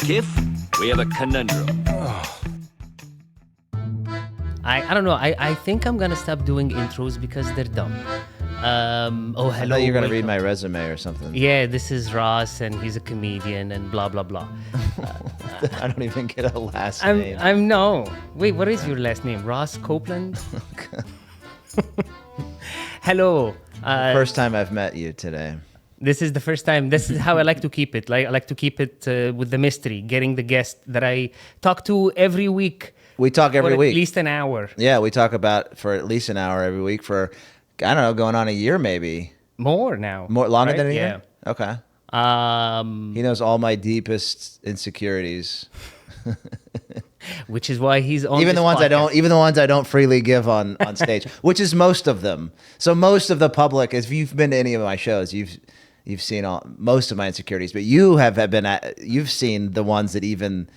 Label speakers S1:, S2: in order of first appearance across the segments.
S1: Skiff, we have a conundrum.
S2: I don't know. I think I'm gonna stop doing intros because they're dumb. Hello.
S3: I thought you were going to read
S2: welcome.
S3: my resume or something.
S2: Yeah, this is Ross, and he's a comedian, and blah blah blah.
S3: I don't even get a last name.
S2: I'm no. Wait, what is your last name? Ross Copeland. Hello.
S3: First time I've met you today.
S2: This is the first time. This is how I like to keep it. Like I like to keep it with the mystery, getting the guest that I talk to every week.
S3: We talk every
S2: for
S3: week.
S2: At least an hour.
S3: Yeah, we talk about for at least an hour every week for, I don't know, going on a year maybe.
S2: More now.
S3: More longer
S2: right?
S3: than a year?
S2: Yeah.
S3: Okay. He knows all my deepest insecurities.
S2: Which is why he's on
S3: Even
S2: this
S3: the ones
S2: podcast.
S3: I don't freely give on stage, which is most of them. So most of the public, if you've been to any of my shows, you've seen most of my insecurities, but you've seen the ones that even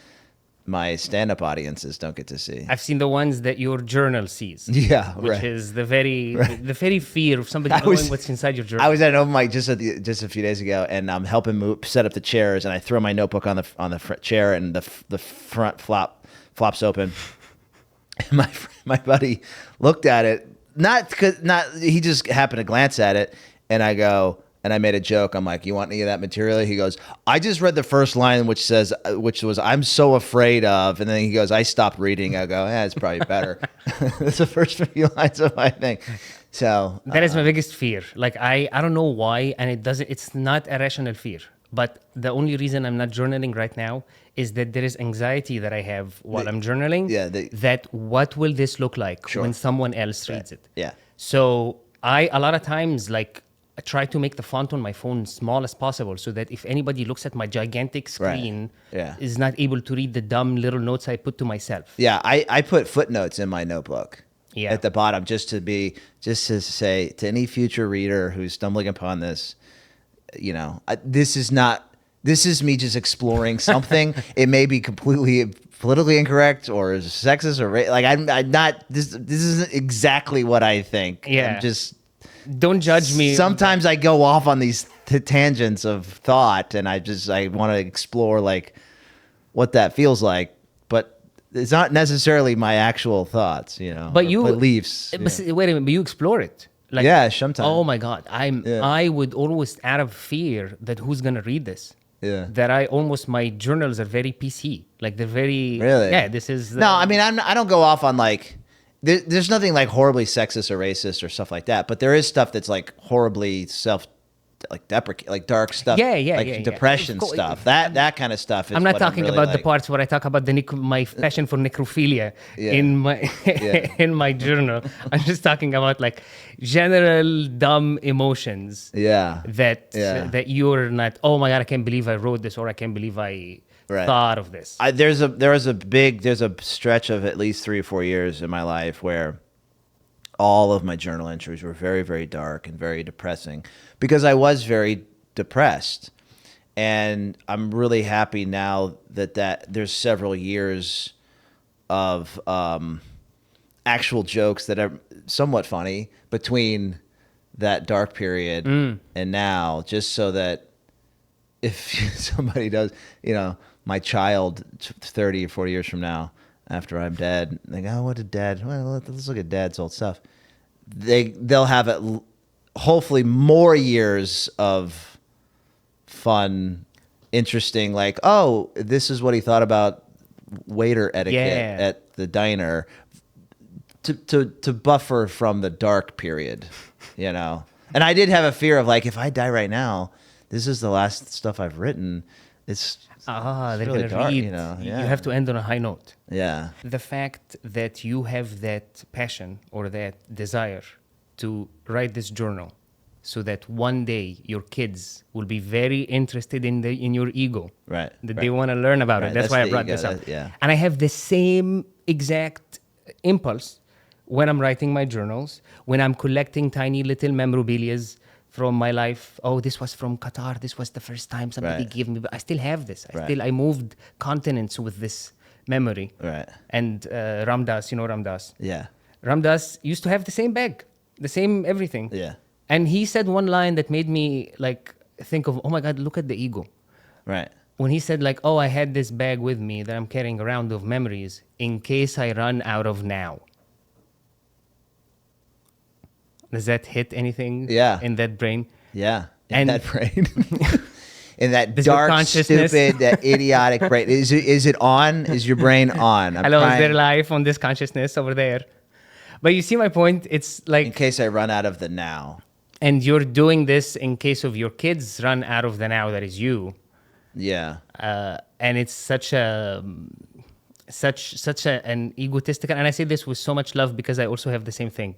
S3: my stand-up audiences don't get to see.
S2: I've seen the ones that your journal sees.
S3: Yeah,
S2: which
S3: right.
S2: is the very fear of somebody knowing what's inside your journal.
S3: I was at an open mic just a few days ago, and I'm helping set up the chairs, and I throw my notebook on the front chair, and the front flops open. And my buddy looked at it, he just happened to glance at it, and I go. And I made a joke. I'm like, "You want any of that material?" He goes, "I just read the first line, which was, I'm so afraid of." And then he goes, "I stopped reading." I go, "Yeah, it's probably better." That's the first few lines of my thing. So
S2: that is my biggest fear. Like I don't know why, and it's not a rational fear. But the only reason I'm not journaling right now is that there is anxiety that I have while I'm journaling.
S3: Yeah.
S2: That what will this look like
S3: Sure.
S2: when someone else reads it?
S3: Yeah.
S2: So a lot of times I try to make the font on my phone small as possible so that if anybody looks at my gigantic screen,
S3: Yeah.
S2: is not able to read the dumb little notes I put to myself.
S3: Yeah, I put footnotes in my notebook.
S2: Yeah.
S3: At the bottom, just to say to any future reader who's stumbling upon this, this is me just exploring something. It may be completely politically incorrect or sexist or I'm not. This isn't exactly what I think.
S2: Yeah.
S3: I'm just.
S2: Don't judge me.
S3: Sometimes I go off on these tangents of thought, and I want to explore what that feels like, but it's not necessarily my actual thoughts,
S2: But you
S3: beliefs.
S2: But wait a minute, but you explore it.
S3: Yeah, sometimes.
S2: Oh my God, I would almost, out of fear that who's gonna read this.
S3: Yeah.
S2: That my journals are very PC. Like they're very.
S3: Really.
S2: Yeah. This is.
S3: No, I mean I don't go off on There's nothing horribly sexist or racist or stuff like that, but there is stuff that's horribly depreciate, dark stuff.
S2: Yeah.
S3: Depression stuff. That kind of stuff.
S2: I'm not talking about the parts where I talk about my passion for necrophilia in my in my journal. I'm just talking about general dumb emotions.
S3: Yeah.
S2: That you're not. Oh my God! I can't believe I wrote this, or I can't believe I.
S3: Right.
S2: Thought of this.
S3: There's a stretch of at least 3 or 4 years in my life where all of my journal entries were very, very dark and very depressing because I was very depressed. And I'm really happy now that there's several years of actual jokes that are somewhat funny between that dark period and now, just so that if somebody does, my child 30 or 40 years from now, after I'm dead, they go, "Oh, what did Dad? Well, let's look at Dad's old stuff." They'll have hopefully more years of fun, interesting, oh, this is what he thought about waiter etiquette at the diner, to buffer from the dark period, And I did have a fear of if I die right now, this is the last stuff I've written. It's
S2: they're
S3: really
S2: gonna
S3: dark,
S2: read.
S3: Yeah.
S2: You have to end on a high note.
S3: Yeah.
S2: The fact that you have that passion or that desire to write this journal, so that one day your kids will be very interested in your ego.
S3: Right.
S2: That they want to learn about it. That's why I brought this up.
S3: Yeah.
S2: And I have the same exact impulse when I'm writing my journals, when I'm collecting tiny little memorabilias from my life. Oh, this was from Qatar. This was the first time somebody gave me. But I still have this. I moved continents with this memory.
S3: Right.
S2: And Ramdas, Ramdas.
S3: Yeah.
S2: Ramdas used to have the same bag, the same everything.
S3: Yeah.
S2: And he said one line that made me think of, oh my God, look at the ego.
S3: Right.
S2: when he said like, "Oh, I had this bag with me that I'm carrying around of memories in case I run out of now." Does that hit anything?
S3: Yeah.
S2: In that brain?
S3: Yeah. In
S2: And-
S3: that brain. In that
S2: This is your
S3: dark,
S2: consciousness.
S3: stupid, that idiotic brain. Is it on? Is your brain on?
S2: Hello, is there life on this consciousness over there? But you see my point? It's
S3: In
S2: like,
S3: case I run out of the now.
S2: and you're doing this in case of your kids run out of the now that is you.
S3: Yeah.
S2: And it's such an egotistical, and I say this with so much love because I also have the same thing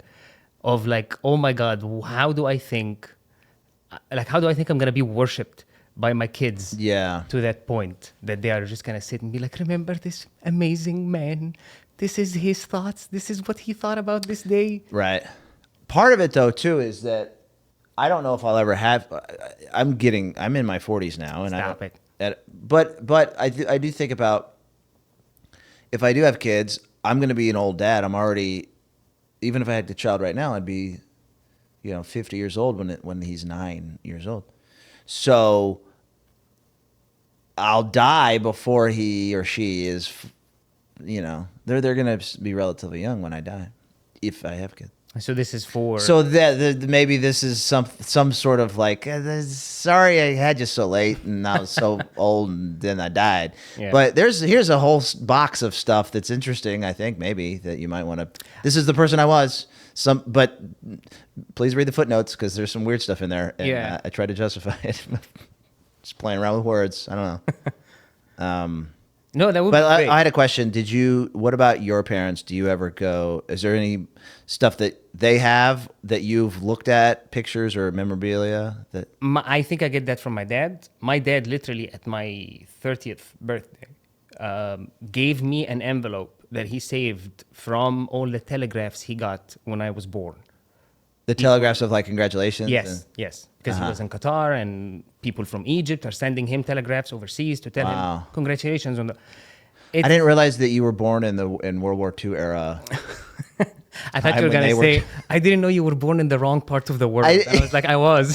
S2: of like, oh my God, how do I think I'm going to be worshipped by my kids
S3: Yeah.
S2: to that point that they are just going to sit and be like, remember this amazing man? This is his thoughts. This is what he thought about this day.
S3: Right. Part of it, though, too, is that I don't know if I'll ever have. I'm in my 40s now, and
S2: Stop it.
S3: But I do think about if I do have kids, I'm going to be an old dad. I'm already, even if I had a child right now, I'd be, 50 years old when he's 9 years old. So I'll die before he or she is, they're going to be relatively young when I die, if I have kids.
S2: So this is for...
S3: So that maybe this is some sort of like, sorry I had you so late and I was so old and then I died.
S2: Yeah.
S3: But here's a whole box of stuff that's interesting. I think maybe that you might want to. This is the person I was. But please read the footnotes because there's some weird stuff in there. And,
S2: Yeah.
S3: I try to justify it. Just playing around with words. I don't know.
S2: No, that would
S3: But
S2: be great.
S3: I had a question. What about your parents? Do you ever go, is there any stuff that they have that you've looked at, pictures or memorabilia that?
S2: I think I get that from my dad. My dad literally at my 30th birthday gave me an envelope that he saved from all the telegraphs he got when I was born.
S3: The telegraphs of like congratulations?
S2: Yes, yes. Because he was in Qatar and people from Egypt are sending him telegraphs overseas to tell him congratulations on the...
S3: I didn't realize that you were born in World War II era.
S2: I thought you were going to say, I didn't know you were born in the wrong part of the world. I was like, I was.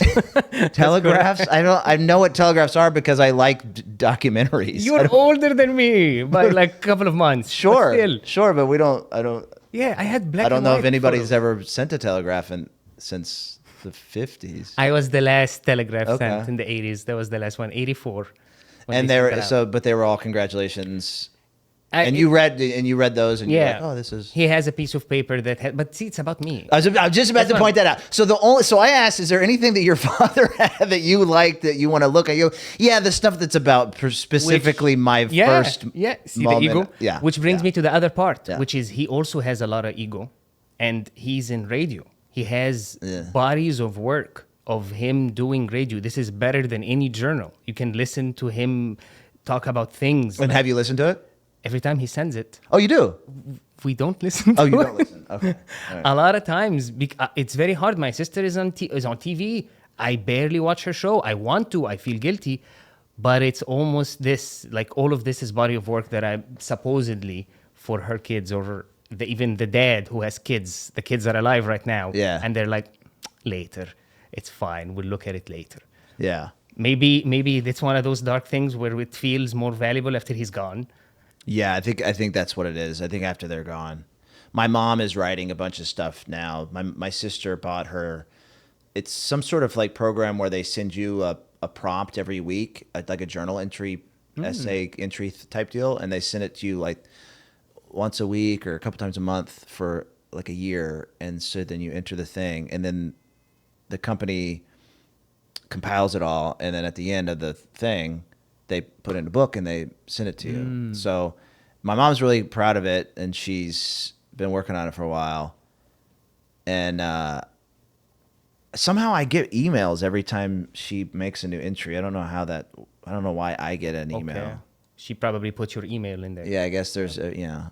S3: Telegraphs? I know what telegraphs are because I like documentaries.
S2: You're older than me by like a couple of months.
S3: Sure,
S2: But still.
S3: sure, but I don't.
S2: Yeah, I had black
S3: I don't
S2: and
S3: know
S2: white
S3: if anybody's
S2: photos.
S3: ever sent a telegraph since the 50s.
S2: I was the last telegraph
S3: Okay.
S2: sent in the 80s. That was the last one, 84. when
S3: And
S2: they
S3: they
S2: sent it
S3: were
S2: out.
S3: but they were all congratulations.
S2: I-
S3: And you read those, and
S2: Yeah.
S3: you're like, oh, this is.
S2: He has a piece of paper that had, but see, it's about me.
S3: I was just about
S2: That's
S3: to point that out. So I asked, is there anything that your father had that you like that you want to look at? Yeah, the stuff that's about specifically my first
S2: see
S3: moment.
S2: the ego?
S3: Yeah.
S2: Which brings me to the other part,
S3: Yeah.
S2: which is he also has a lot of ego, and he's in radio. He has
S3: Yeah.
S2: bodies of work of him doing radio. This is better than any journal. You can listen to him talk about things.
S3: And have you listened to it?
S2: Every time he sends it,
S3: Oh, you do?
S2: we don't listen to
S3: Oh, you
S2: it.
S3: don't listen. Okay. All right.
S2: A lot of times, it's very hard. My sister is on TV. I barely watch her show. I want to. I feel guilty. But it's almost this, like all of this is body of work that I supposedly for her kids or even the dad who has kids. The kids are alive right now.
S3: Yeah.
S2: And they're like, later. It's fine. We'll look at it later.
S3: Yeah.
S2: Maybe it's one of those dark things where it feels more valuable after he's gone.
S3: Yeah, I think that's what it is. I think after they're gone. My mom is writing a bunch of stuff now. My sister bought her. It's some sort of like program where they send you a prompt every week, like a journal entry, essay entry type deal, and they send it to you like once a week or a couple times a month for like a year. And so then you enter the thing, and then the company compiles it all, and then at the end of the thing, they put it in a book and they send it to you. So my mom's really proud of it, and she's been working on it for a while. And somehow I get emails every time she makes a new entry. I don't know why I get an email.
S2: Okay. She probably put your email in there.
S3: Yeah, I guess there's and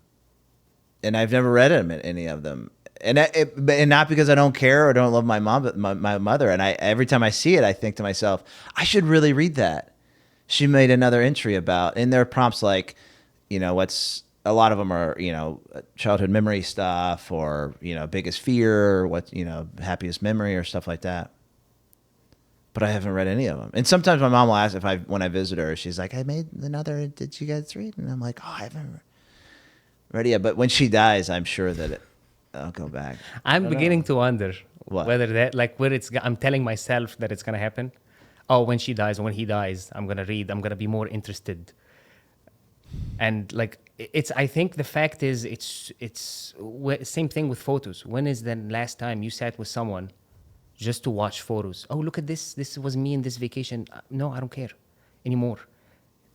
S3: I've never read any of them. And not because I don't care or don't love my mom, but my mother. And every time I see it, I think to myself, I should really read that. She made another entry about, and there are prompts like, a lot of them are, childhood memory stuff or, biggest fear, or happiest memory or stuff like that. but I haven't read any of them. And sometimes my mom will ask when I visit her, she's like, I made another, did you guys read? And I'm like, oh, I haven't read it yet. But when she dies, I'm sure that I'll go back.
S2: I'm beginning to wonder
S3: What?
S2: whether that, like, where I'm telling myself that it's going to happen. Oh, when she dies, when he dies, I'm going to read. I'm going to be more interested. And like, I think the fact is, same thing with photos. When is the last time you sat with someone just to watch photos? Oh, look at this. This was me in this vacation. No, I don't care anymore.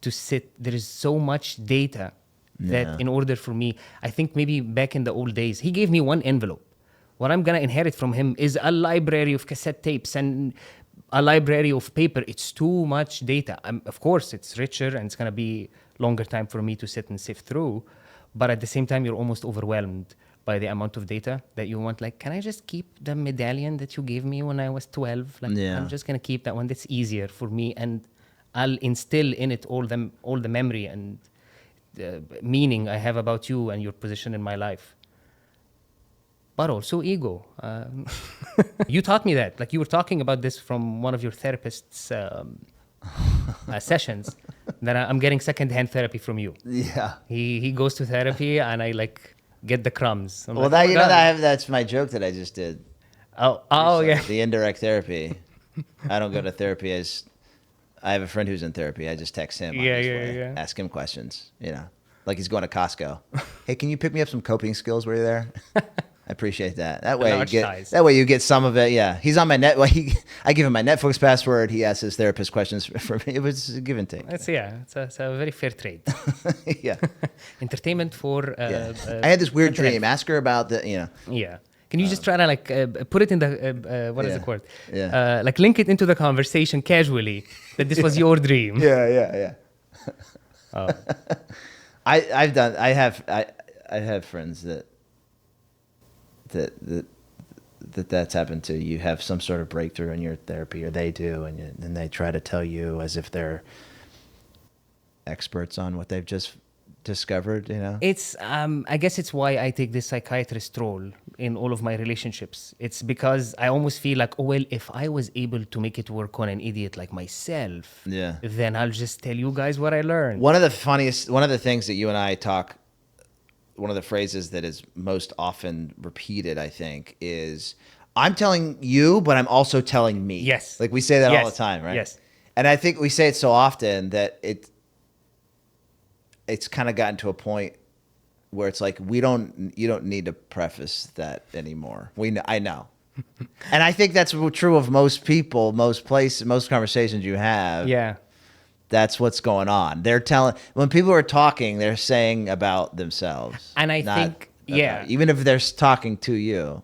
S2: To sit, there is so much data that in order for me, I think maybe back in the old days, he gave me one envelope. What I'm going to inherit from him is a library of cassette tapes and a library of paper. It's too much data. Of course, it's richer and it's going to be longer time for me to sit and sift through. But at the same time, you're almost overwhelmed by the amount of data that you want. Like, can I just keep the medallion that you gave me when I was 12? Like, I'm just going to keep that one. That's easier for me. And I'll instill in it all the memory and meaning I have about you and your position in my life. But also ego. You taught me that. Like, you were talking about this from one of your therapist's sessions, that I'm getting secondhand therapy from you.
S3: Yeah.
S2: He goes to therapy and I like get the crumbs. I'm
S3: Well,
S2: like,
S3: that's my joke that I just did.
S2: Oh yeah.
S3: The indirect therapy. I don't go to therapy. I have a friend who's in therapy. I just text him.
S2: Yeah.
S3: Ask him questions. Like he's going to Costco. Hey, can you pick me up some coping skills while you're there? I appreciate that. That way you get some of it. Yeah, he's on my net. Well, I give him my Netflix password. He asks his therapist questions for me. It was a give and take.
S2: It's a very fair trade.
S3: Yeah.
S2: Entertainment for.
S3: I had this weird dream. Ask her about the.
S2: Yeah. Can you just try to like put it in the what is it called?
S3: Yeah.
S2: Like link it into the conversation casually that this was your dream.
S3: Yeah.
S2: Oh.
S3: I have friends that's happened to. You have some sort of breakthrough in your therapy, or they do, and they try to tell you as if they're experts on what they've just discovered.
S2: It's I guess it's why I take this psychiatrist role in all of my relationships. It's because I almost feel like, oh well, if I was able to make it work on an idiot like myself, then I'll just tell you guys what I learned.
S3: One of the things that you and I talk, one of the phrases that is most often repeated, I think, is I'm telling you, but I'm also telling me.
S2: Yes.
S3: Like we say that all the time, right?
S2: Yes.
S3: And I think we say it so often that it's kind of gotten to a point where it's like you don't need to preface that anymore. I know. And I think that's true of most people, most conversations you have.
S2: Yeah.
S3: That's what's going on. When people are talking, they're saying about themselves.
S2: And I think,
S3: even if they're talking to you.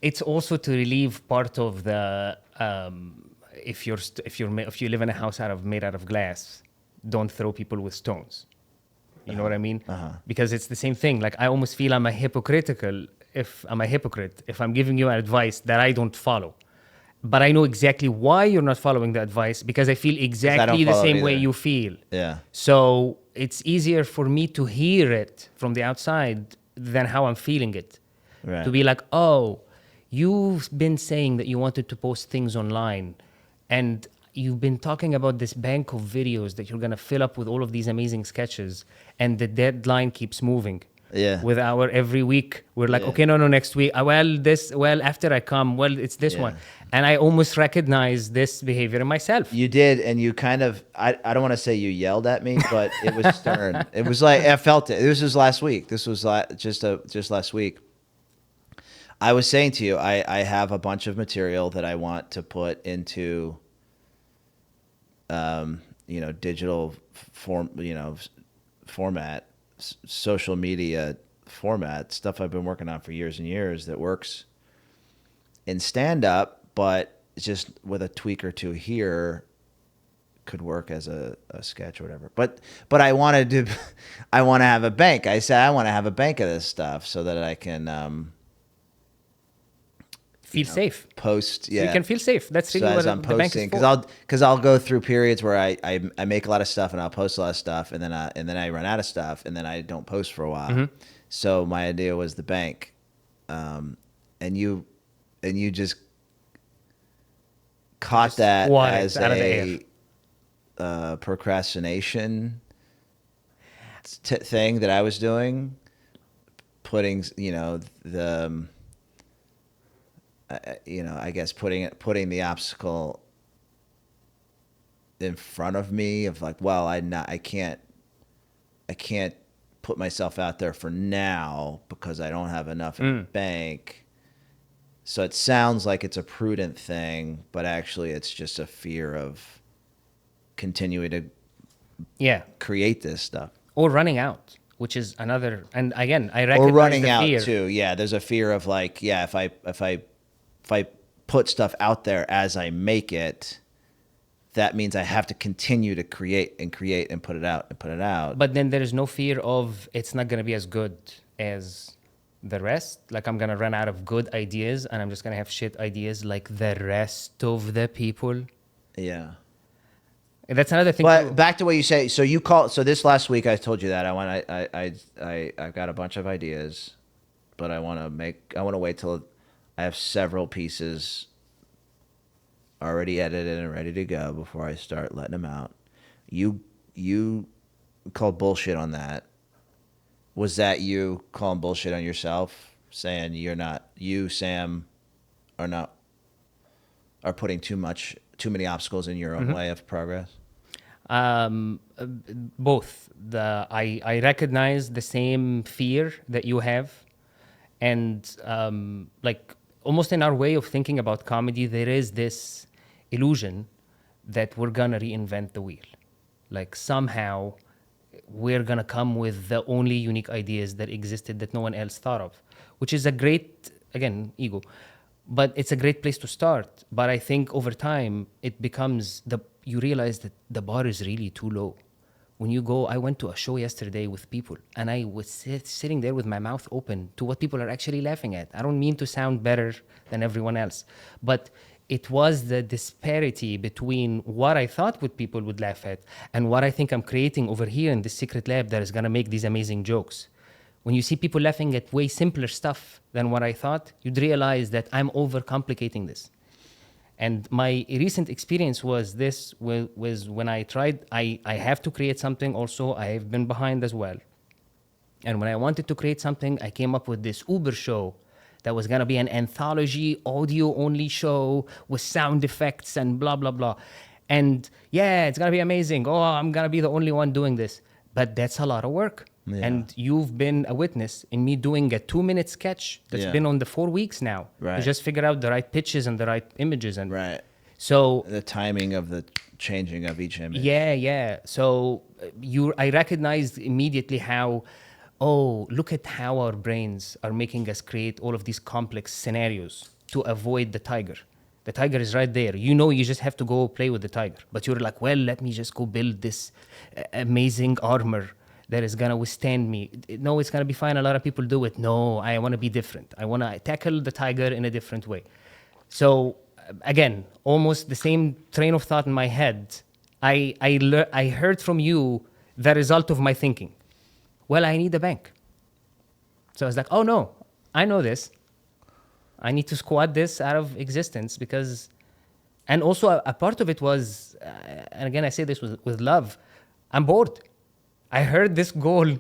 S2: It's also to relieve part of the, if you live in a house made out of glass, don't throw people with stones. You know what I mean? Because it's the same thing. Like, I almost feel I'm a hypocrite if I'm giving you advice that I don't follow. But I know exactly why you're not following the advice, because I feel exactly the same way you feel.
S3: Yeah.
S2: So it's easier for me to hear it from the outside than how I'm feeling it.
S3: Right.
S2: To be like, oh, you've been saying that you wanted to post things online, and you've been talking about this bank of videos that you're going to fill up with all of these amazing sketches, and the deadline keeps moving.
S3: Yeah.
S2: With every week, we're like, okay, no, next week. After I come, it's this one. And I almost recognize this behavior in myself.
S3: You did, and you kind of, I don't want to say you yelled at me, but it was stern. It was like, I felt it. This was last week. This was just last week. I was saying to you, I have a bunch of material that I want to put into, digital format, social media format, stuff I've been working on for years and years that works in stand-up, but just with a tweak or two here could work as a sketch or whatever. But I want to have a bank. I said I want to have a bank of this stuff so that I can
S2: feel safe.
S3: Post,
S2: So you can feel safe. That's really what
S3: I'm
S2: the bank is
S3: posting,
S2: for.
S3: because I'll go through periods where I make a lot of stuff and I'll post a lot of stuff, and then I run out of stuff, and then I don't post for a while. Mm-hmm. So my idea was the bank, and you just caught
S2: Just
S3: that
S2: swat it
S3: as
S2: out of the air.
S3: a procrastination thing that I was doing, putting I guess putting the obstacle in front of me of like, well, I can't put myself out there for now because I don't have enough in the bank. So it sounds like it's a prudent thing, but actually it's just a fear of continuing to create this stuff.
S2: Or running out, which is another. And again, I
S3: Or
S2: recognize
S3: running
S2: the
S3: out
S2: fear.
S3: too. Yeah, there's a fear of like, yeah, if I put stuff out there as I make it, that means I have to continue to create and put it out and put it out.
S2: But then there is no fear of it's not going to be as good as the rest. Like I'm going to run out of good ideas and I'm just going to have shit ideas like the rest of the people.
S3: Yeah.
S2: That's another thing.
S3: But back to what you say. So this last week I told you that I've got a bunch of ideas, but I want to wait till I have several pieces already edited and ready to go before I start letting them out. You called bullshit on that. Was that you calling bullshit on yourself, saying you, Sam, are putting too many obstacles in your own way of progress?
S2: Both. I recognize the same fear that you have, and like almost in our way of thinking about comedy, there is this illusion that we're gonna reinvent the wheel. Like somehow we're gonna come with the only unique ideas that existed that no one else thought of, which is a great, again, ego, but it's a great place to start. But I think over time it becomes you realize that the bar is really too low. When you go, I went to a show yesterday with people and I was sitting there with my mouth open to what people are actually laughing at. I don't mean to sound better than everyone else, but it was the disparity between what I thought people would laugh at and what I think I'm creating over here in this secret lab that is going to make these amazing jokes. When you see people laughing at way simpler stuff than what I thought, you'd realize that I'm overcomplicating this. And my recent experience was when I tried, I have to create something also. I have been behind as well. And when I wanted to create something, I came up with this Uber show that was going to be an anthology, audio-only show with sound effects and blah, blah, blah. And yeah, it's going to be amazing. Oh, I'm going to be the only one doing this. But that's a lot of work. Yeah. And you've been a witness in me doing a 2-minute sketch that's been on the 4 weeks now.
S3: Right.
S2: To just figure out the right pitches and the right images. And
S3: right.
S2: So
S3: the timing of the changing of each image.
S2: Yeah. So I recognized immediately how, look at how our brains are making us create all of these complex scenarios to avoid the tiger. The tiger is right there. You just have to go play with the tiger. But you're like, well, let me just go build this amazing armor that is going to withstand me. No, it's going to be fine. A lot of people do it. No, I want to be different. I want to tackle the tiger in a different way. So again, almost the same train of thought in my head. I heard from you the result of my thinking. Well, I need a bank. So I was like, oh no, I know this. I need to squat this out of existence because, and also a part of it was, and again, I say this with love, I'm bored. I heard this goal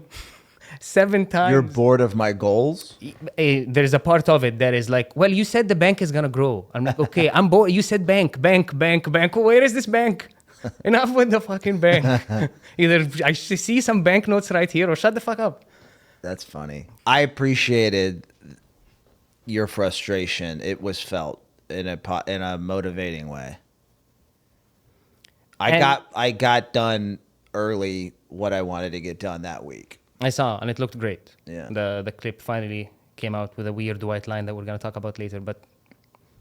S2: 7 times.
S3: You're bored of my goals?
S2: There's a part of it that is like, well, you said the bank is going to grow. I'm like, okay, I'm bored. You said bank. Where is this bank? Enough with the fucking bank. Either I see some banknotes right here or shut the fuck up.
S3: That's funny. I appreciated your frustration. It was felt in a motivating way. I got done early what I wanted to get done that week.
S2: I saw, and it looked great.
S3: Yeah.
S2: The clip finally came out with a weird white line that we're going to talk about later.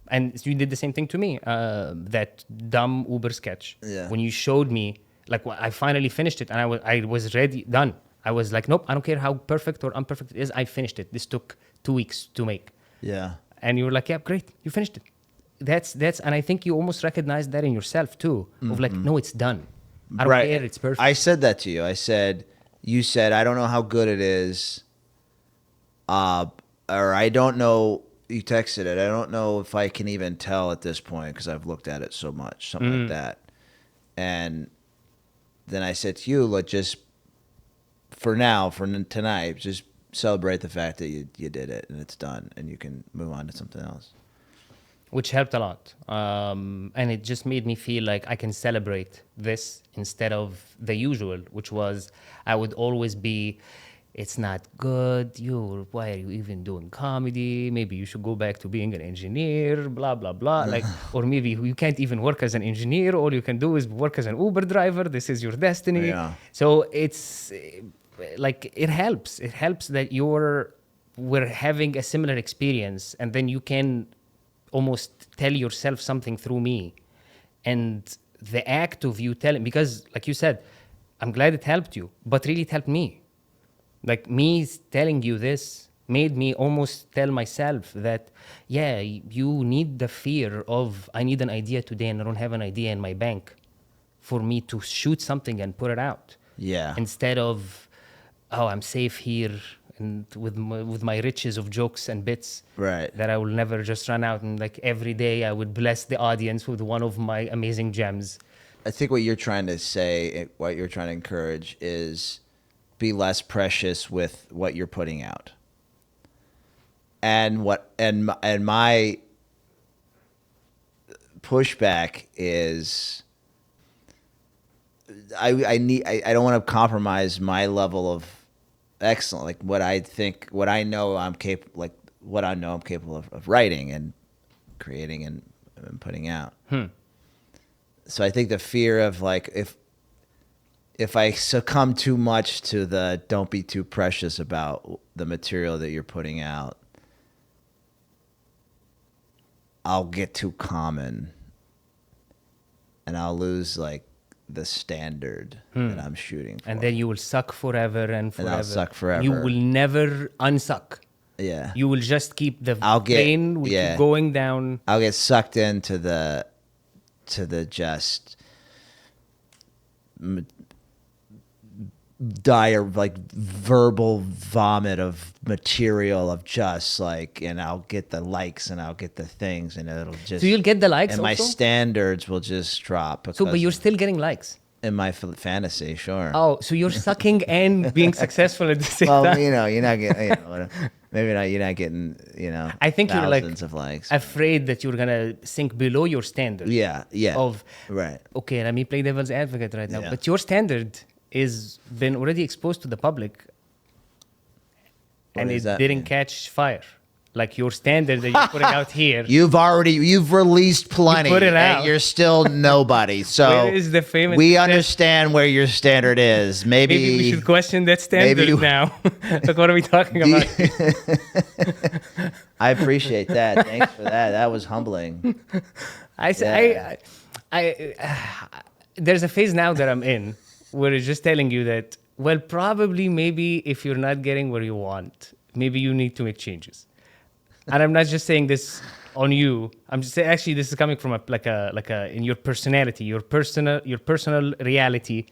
S2: And you did the same thing to me, that dumb Uber sketch.
S3: Yeah.
S2: When you showed me, like, I finally finished it, and I was ready, done. I was like, nope, I don't care how perfect or imperfect it is. I finished it. This took 2 weeks to make.
S3: Yeah.
S2: And you were like, yeah, great, you finished it. That's, and I think you almost recognized that in yourself too, of like, no, it's done. I don't care, it's perfect.
S3: I said that to you. You said, I don't know how good it is, or I don't know, you texted it. I don't know if I can even tell at this point because I've looked at it so much, something like that. And then I said to you, like, just for now, for tonight, just celebrate the fact that you did it and it's done, and you can move on to something else.
S2: Which helped a lot. And it just made me feel like I can celebrate this instead of the usual, which was I would always be, it's not good, why are you even doing comedy? Maybe you should go back to being an engineer, blah, blah, blah. Like, or maybe you can't even work as an engineer. All you can do is work as an Uber driver. This is your destiny.
S3: Yeah.
S2: So it's like, it helps. It helps that we're having a similar experience, and then you can almost tell yourself something through me. And the act of you telling, because like you said, I'm glad it helped you, but really it helped me. Like, me telling you this made me almost tell myself that, yeah, you need the fear of, I need an idea today and I don't have an idea in my bank for me to shoot something and put it out.
S3: Yeah.
S2: Instead of, oh, I'm safe here and with my riches of jokes and bits,
S3: Right.
S2: that I will never just run out and like every day I would bless the audience with one of my amazing gems.
S3: I think what you're trying to say, what you're trying to encourage is be less precious with what you're putting out. And my pushback is I don't want to compromise my level of excellence, like what I know I'm capable of writing and creating and putting out. So I think the fear of like if I succumb too much to the don't be too precious about the material that you're putting out, I'll get too common and I'll lose like the standard that I'm shooting for.
S2: And then you will suck forever and forever.
S3: And I'll suck forever.
S2: You will never unsuck.
S3: Yeah.
S2: You will just keep the
S3: I'll
S2: keep going down.
S3: I'll get sucked into the just dire like verbal vomit of material of just like, and I'll get the likes and I'll get the things and it'll just.
S2: So you'll get the likes
S3: and
S2: also?
S3: my standards will just drop.
S2: So, but you're still getting likes.
S3: In my fantasy, sure.
S2: Oh, so you're sucking and being successful at the same
S3: Well,
S2: time.
S3: you're not getting, maybe not. You're not getting,
S2: I think you're like
S3: thousands of likes.
S2: afraid that you're gonna sink below your standard.
S3: Yeah.
S2: Of
S3: Right.
S2: Okay, let me play devil's advocate right now.
S3: Yeah.
S2: But your standard is been already exposed to the public, and it
S3: does that
S2: didn't
S3: mean?
S2: catch fire. Like your standard that you're putting out here.
S3: You've released plenty,
S2: put it out.
S3: and you're still nobody. So
S2: Where is the famous
S3: we
S2: standard?
S3: understand where your standard is. Maybe
S2: we should question that standard now. Like, what are we talking about?
S3: I appreciate that. Thanks for that. That was humbling.
S2: There's a phase now that I'm in where it's just telling you that, well, probably maybe if you're not getting where you want, maybe you need to make changes. And I'm not just saying this on you. I'm just saying, actually, this is coming from in your personality, your personal reality.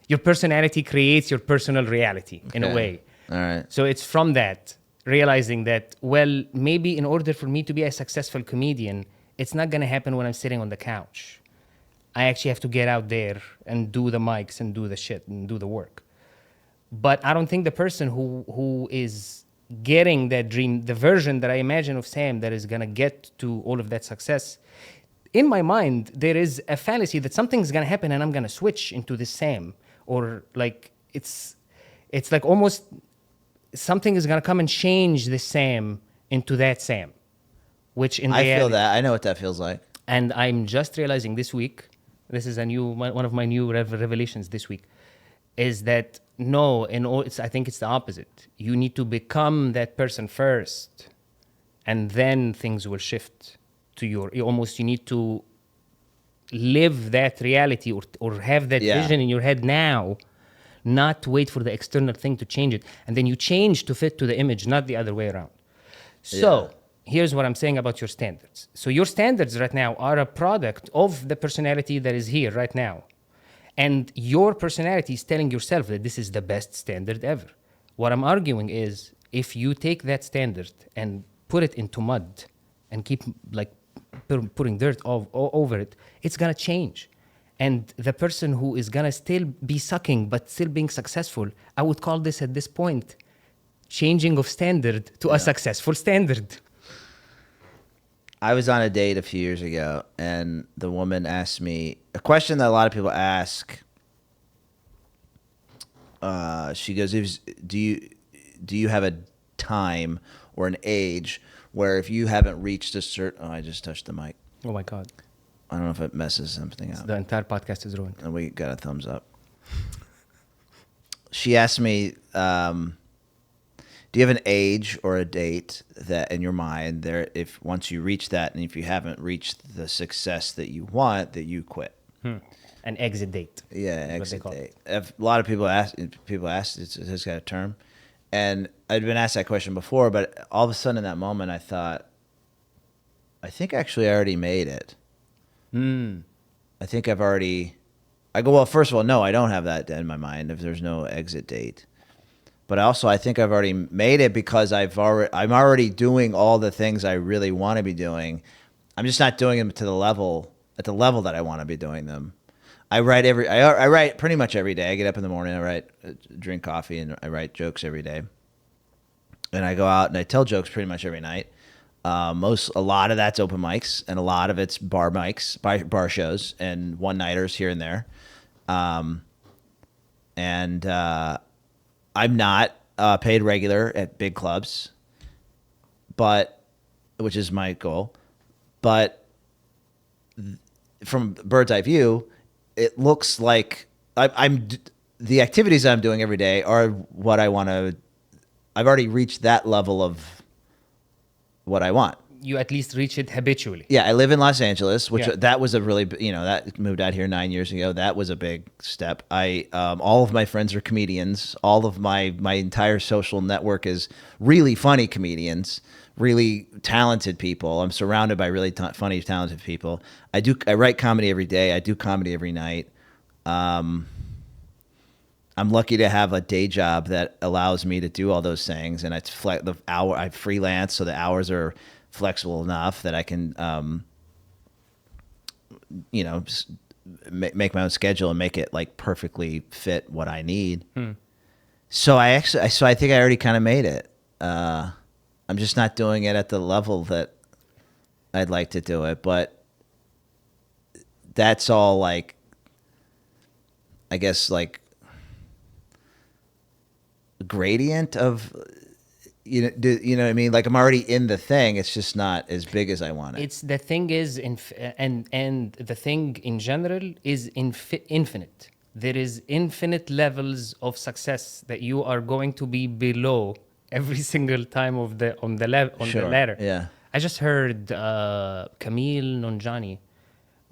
S2: Your personality creates your personal reality in a way.
S3: All right.
S2: So it's from that, realizing that, well, maybe in order for me to be a successful comedian, it's not going to happen when I'm sitting on the couch. I actually have to get out there and do the mics and do the shit and do the work. But I don't think the person who is getting that dream, the version that I imagine of Sam that is going to get to all of that success, in my mind, there is a fallacy that something's going to happen and I'm going to switch into this Sam. Or like, it's like almost something is going to come and change this Sam into that Sam. Which in
S3: I
S2: reality,
S3: feel that. I know what that feels like.
S2: and I'm just realizing this week, this is one of my new revelations this week, is that no, I think it's the opposite. You need to become that person first, and then things will shift to you need to live that reality or have that vision in your head now, not wait for the external thing to change it. And then you change to fit to the image, not the other way around. So here's what I'm saying about your standards. So your standards right now are a product of the personality that is here right now. And your personality is telling yourself that this is the best standard ever. What I'm arguing is, if you take that standard and put it into mud and keep like putting dirt over it, it's gonna change. And the person who is gonna still be sucking but still being successful, I would call this at this point changing of standard to a successful standard.
S3: I was on a date a few years ago, and the woman asked me a question that a lot of people ask. She goes, "Do you have a time or an age where if you haven't reached a certain..." Oh, I just touched the mic.
S2: Oh my God.
S3: I don't know if it messes something up.
S2: The entire podcast is ruined.
S3: And we got a thumbs up. She asked me, do you have an age or a date that in your mind there, if once you reach that, and if you haven't reached the success that you want, that you quit?
S2: An exit date.
S3: Yeah,
S2: is what they
S3: exit
S2: call
S3: date.
S2: it.
S3: A lot of people ask, it's got a term. And I'd been asked that question before, but all of a sudden in that moment, I thought, I think actually I already made it. I think I go, well, first of all, no, I don't have that in my mind if there's no exit date. But also, I think I've already made it because I'm already doing all the things I really want to be doing. I'm just not doing them at the level that I want to be doing them. I write pretty much every day. I get up in the morning, drink coffee, and I write jokes every day. And I go out and I tell jokes pretty much every night. A lot of that's open mics, and a lot of it's bar mics, bar shows, and one-nighters here and there. I'm not paid regular at big clubs, which is my goal. But from bird's eye view, it looks like the activities I'm doing every day are what I want to. I've already reached that level of what I want.
S2: You at least reach it habitually.
S3: Yeah, I live in Los Angeles, which
S2: Yeah.
S3: that was a really, that moved out here 9 years ago. That was a big step. All of my friends are comedians. All of my entire social network is really funny comedians, really talented people. I'm surrounded by really funny, talented people. I write comedy every day. I do comedy every night. I'm lucky to have a day job that allows me to do all those things, and I freelance, so the hours are flexible enough that I can, make my own schedule and make it like perfectly fit what I need. So I think I already kind of made it. I'm just not doing it at the level that I'd like to do it, but that's all like, I guess like gradient of, you know what I mean? Like I'm already in the thing. It's just not as big as I want it.
S2: It's the thing is, and the thing in general is infinite. There is infinite levels of success that you are going to be below every single time on the ladder.
S3: Yeah.
S2: I just heard Camille Nonjani.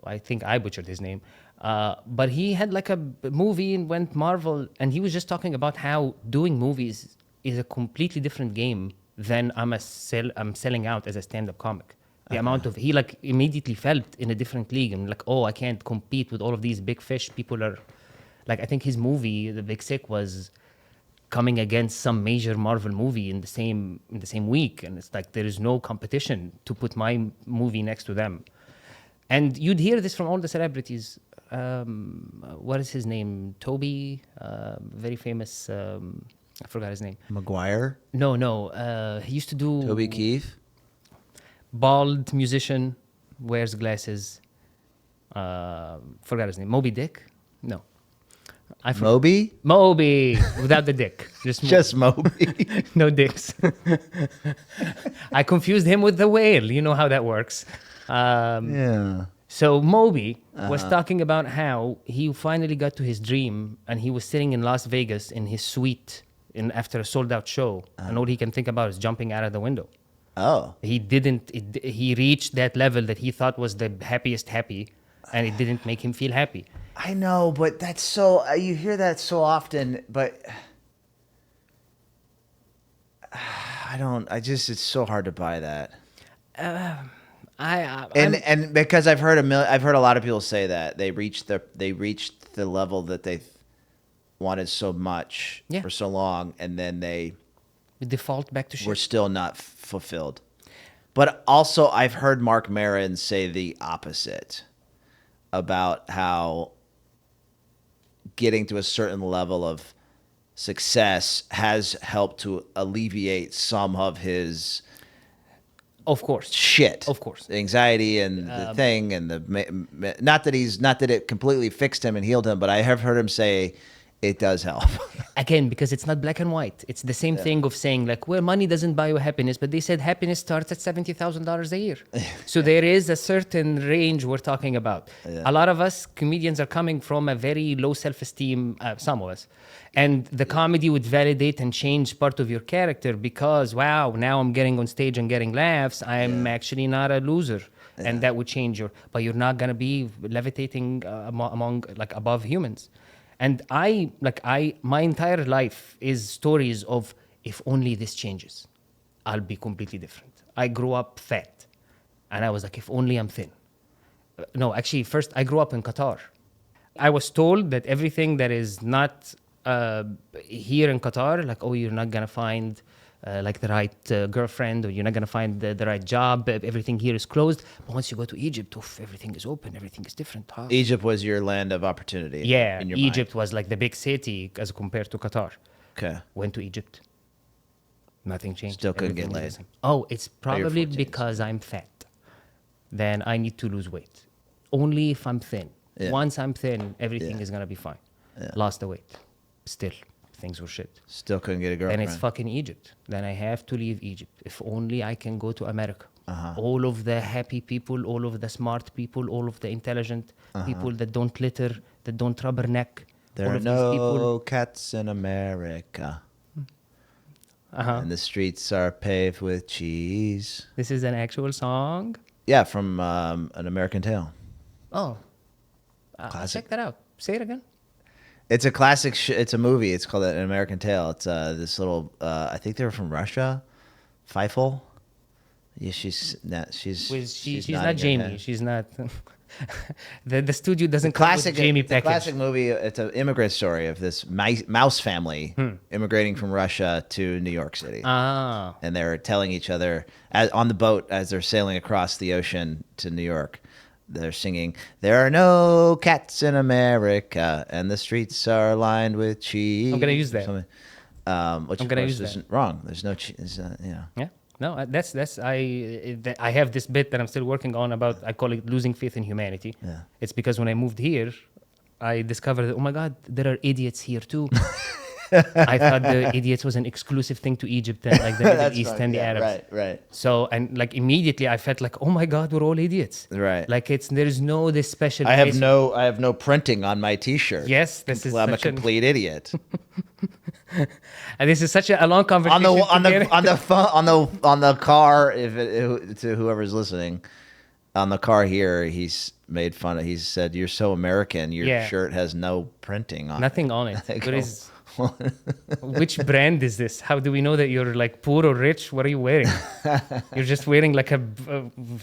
S2: I think I butchered his name. But he had like a movie and went Marvel, and he was just talking about how doing movies is a completely different game than I'm selling out as a stand-up comic. The amount of, he like immediately felt in a different league and like, oh, I can't compete with all of these big fish. People are like, I think his movie, The Big Sick, was coming against some major Marvel movie in the same week, and it's like there is no competition to put my movie next to them. And you'd hear this from all the celebrities. What is his name? Toby, very famous. I forgot his name.
S3: McGuire?
S2: No. He used to do
S3: Toby Keith?
S2: Bald musician, wears glasses. Forgot his name. Moby Dick? No.
S3: Moby?
S2: Moby without the dick.
S3: Just Moby.
S2: No dicks. I confused him with the whale. You know how that works.
S3: Yeah.
S2: So Moby was talking about how he finally got to his dream, and he was sitting in Las Vegas in his suite after a sold-out show, and all he can think about is jumping out of the window.
S3: Oh.
S2: He reached that level that he thought was the happiest happy, and it didn't make him feel happy.
S3: I know, but that's so, you hear that so often, but it's so hard to buy that. And because I've heard a lot of people say that they reached the level that they wanted so much for so long, and then they
S2: default back to shit.
S3: were still not fulfilled. But also, I've heard Mark Maron say the opposite about how getting to a certain level of success has helped to alleviate some of his
S2: Of course.
S3: shit,
S2: Of course.
S3: the anxiety and the thing, and not that it completely fixed him and healed him, but I have heard him say it does help.
S2: Again, because it's not black and white. It's the same thing of saying like, well, money doesn't buy you happiness, but they said happiness starts at $70,000 a year. So there is a certain range we're talking about. A lot of us comedians are coming from a very low self-esteem, some of us, and the comedy would validate and change part of your character because, wow, now I'm getting on stage and getting laughs. I'm actually not a loser. And that would change but you're not going to be levitating among like above humans. And my entire life is stories of if only this changes, I'll be completely different. I grew up fat, and I was like, if only I'm thin. No, actually, first I grew up in Qatar. I was told that everything that is not here in Qatar, like, oh, you're not gonna find like the right girlfriend, or you're not gonna find the right job. Everything here is closed. But once you go to Egypt, oof, everything is open. Everything is different. Huh?
S3: Egypt was your land of opportunity.
S2: Yeah,
S3: in your
S2: Egypt
S3: mind.
S2: was like the big city as compared to Qatar.
S3: Okay.
S2: Went to Egypt. Nothing changed.
S3: Still couldn't
S2: Everything
S3: get
S2: was the
S3: laid.
S2: same. Oh, it's probably
S3: 14s.
S2: because I'm fat. Then I need to lose weight. Only if I'm thin.
S3: Yeah.
S2: Once I'm thin, everything
S3: Yeah.
S2: is gonna be fine.
S3: Yeah.
S2: Lost the weight. Still, things were shit.
S3: Still couldn't get a
S2: And
S3: girlfriend.
S2: it's fucking Egypt. Then I have to leave Egypt. If only I can go to America.
S3: Uh-huh.
S2: All of the happy people, all of the smart people, all of the intelligent people that don't litter, that don't rubberneck.
S3: There
S2: all
S3: are
S2: of these people.
S3: no cats in America. And the streets are paved with cheese.
S2: This is an actual song.
S3: Yeah, from An American Tale.
S2: Oh, I'll
S3: Classic.
S2: check that out. Say it again.
S3: It's a classic. It's a movie. It's called An American Tale. It's this little. I think they were from Russia. Feifel. Yeah, she's not. She's
S2: She's
S3: nodding
S2: not
S3: her
S2: Jamie.
S3: head.
S2: She's not. the studio doesn't
S3: Classic.
S2: come with Jamie
S3: It's a
S2: package.
S3: classic movie. It's an immigrant story of this mouse family immigrating from Russia to New York City.
S2: Ah,
S3: And they're telling each other on the boat as they're sailing across the ocean to New York. They're singing, "There are no cats in America, and the streets are lined with cheese."
S2: I'm gonna use that.
S3: Something. Which
S2: I'm
S3: of
S2: gonna
S3: course
S2: use that.
S3: isn't wrong. There's no cheese.
S2: yeah. No, I have this bit that I'm still working on about. I call it losing faith in humanity.
S3: Yeah.
S2: It's because when I moved here, I discovered that, oh my God, there are idiots here too. I thought the idiots was an exclusive thing to Egypt and like the Middle East and the Arabs.
S3: Right.
S2: So, and like immediately I felt like, oh my God, we're all idiots.
S3: Right.
S2: Like there is no this special
S3: I have
S2: place.
S3: no printing on my T-shirt.
S2: Yes, this is
S3: I'm a
S2: such an-
S3: complete idiot.
S2: And this is such a long
S3: on
S2: conversation.
S3: the car, to whoever's listening, on the car here, he's made fun of. He said, "You're so American. Your
S2: Yeah.
S3: shirt has no printing on
S2: Nothing on it.
S3: I
S2: There
S3: go,
S2: is, which brand is this? How do we know that you're like poor or rich? What are you wearing? You're just wearing like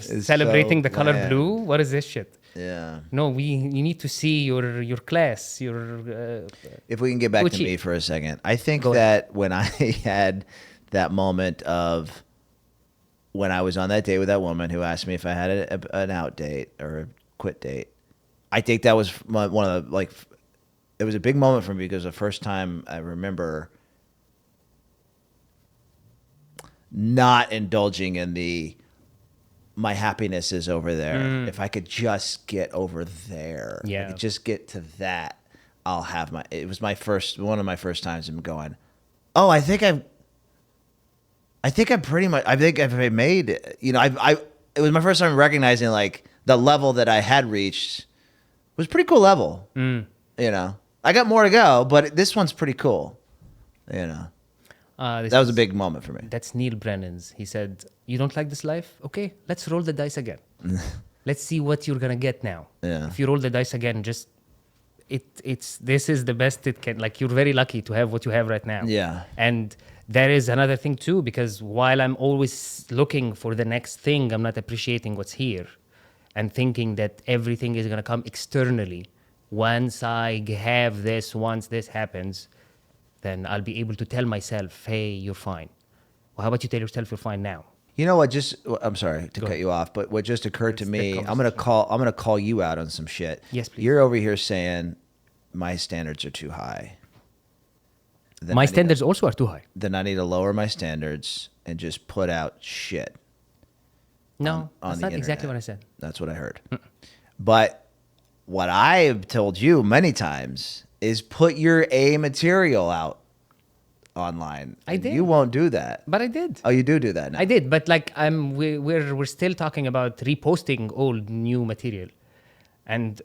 S2: celebrating
S3: so
S2: the color
S3: bland.
S2: blue. What is this shit?
S3: Yeah.
S2: No, you need to see your class.
S3: If we can get back to
S2: Gucci.
S3: me for a second, I think
S2: Go
S3: that when I had that moment of when I was on that date with that woman who asked me if I had an out date or a quit date, I think that was one of the, like, it was a big moment for me because the first time I remember not indulging in my happiness is over there. If I could just get over there, if I
S2: Yeah.
S3: could just get to that, I'll have it was one of my first times I'm going, oh, I think I've made it. You know, it was my first time recognizing like the level that I had reached was a pretty cool level. You know, I got more to go, but this one's pretty cool. You know, that was a big moment for me.
S2: That's Neil Brennan's. He said, "You don't like this life? Okay, let's roll the dice again. Let's see what you're gonna get now.
S3: Yeah.
S2: If you roll the dice again, just this is the best it can. Like you're very lucky to have what you have right now.
S3: Yeah.
S2: And there is another thing too, because while I'm always looking for the next thing, I'm not appreciating what's here, and thinking that everything is gonna come externally. Once I have this, once this happens, then I'll be able to tell myself, hey, you're fine. Well, how about you tell yourself you're fine now?
S3: You know what? I'm sorry to cut you off, but what just occurred to me, I'm gonna call you out on some shit.
S2: Yes, please.
S3: You're over here saying my standards are too high. Then
S2: My standards also are too high.
S3: Then I need to lower my standards and just put out shit.
S2: No,
S3: on
S2: that's
S3: the
S2: not exactly
S3: internet.
S2: what I said.
S3: That's what I heard. But what I've told you many times is put your A material out online.
S2: I did.
S3: You won't do that.
S2: But I did.
S3: Oh, you do that now.
S2: I did, but like we're still talking about reposting old new material, and